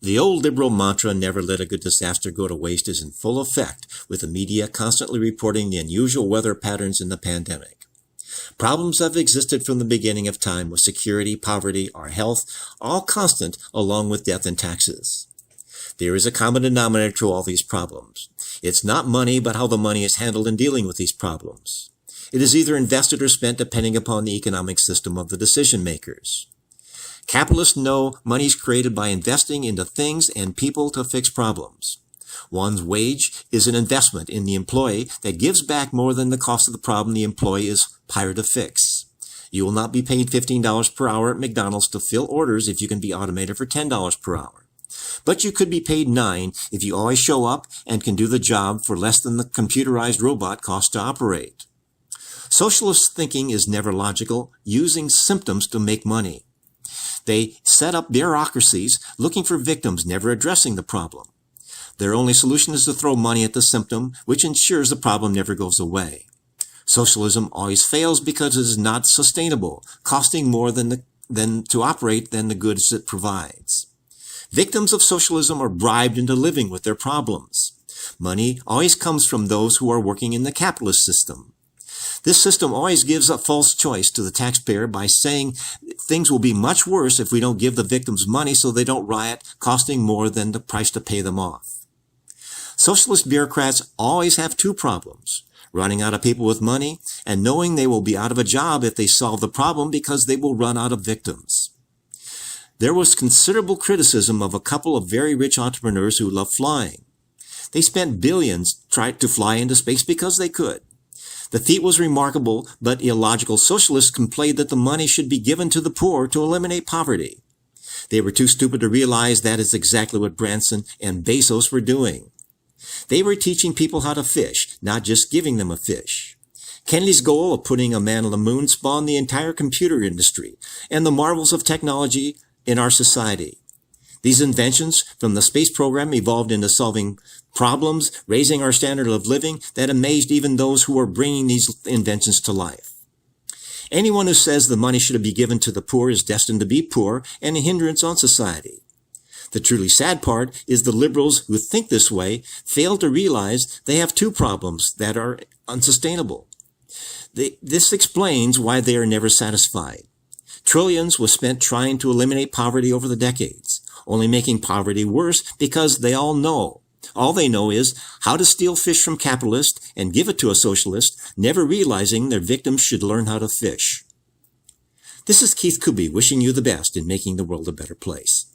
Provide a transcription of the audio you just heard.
The old liberal mantra, never let a good disaster go to waste, is in full effect, with the media constantly reporting the unusual weather patterns in the pandemic. Problems have existed from the beginning of time, with security, poverty, our health, all constant, along with death and taxes. There is a common denominator to all these problems. It's not money, but how the money is handled in dealing with these problems. It is either invested or spent depending upon the economic system of the decision makers. Capitalists know money is created by investing into things and people to fix problems. One's wage is an investment in the employee that gives back more than the cost of the problem the employee is hired to fix. You will not be paid $15 per hour at McDonald's to fill orders if you can be automated for $10 per hour. But you could be paid $9 if you always show up and can do the job for less than the computerized robot costs to operate. Socialist thinking is never logical, using symptoms to make money. They set up bureaucracies looking for victims, never addressing the problem. Their only solution is to throw money at the symptom, which ensures the problem never goes away. Socialism always fails because it is not sustainable, costing more than to operate than the goods it provides. Victims of socialism are bribed into living with their problems. Money always comes from those who are working in the capitalist system. This system always gives a false choice to the taxpayer by saying things will be much worse if we don't give the victims money so they don't riot, costing more than the price to pay them off. Socialist bureaucrats always have two problems: running out of people with money and knowing they will be out of a job if they solve the problem because they will run out of victims. There was considerable criticism of a couple of very rich entrepreneurs who loved flying. They spent billions trying to fly into space because they could. The feat was remarkable, but illogical socialists complained that the money should be given to the poor to eliminate poverty. They were too stupid to realize that is exactly what Branson and Bezos were doing. They were teaching people how to fish, not just giving them a fish. Kennedy's goal of putting a man on the moon spawned the entire computer industry and the marvels of technology in our society. These inventions from the space program evolved into solving problems, raising our standard of living that amazed even those who were bringing these inventions to life. Anyone who says the money should be given to the poor is destined to be poor and a hindrance on society. The truly sad part is the liberals who think this way fail to realize they have two problems that are unsustainable. This explains why they are never satisfied. Trillions was spent trying to eliminate poverty over the decades, only making poverty worse because all they know is how to steal fish from capitalists and give it to a socialist, never realizing their victims should learn how to fish. This is Keith Kuby wishing you the best in making the world a better place.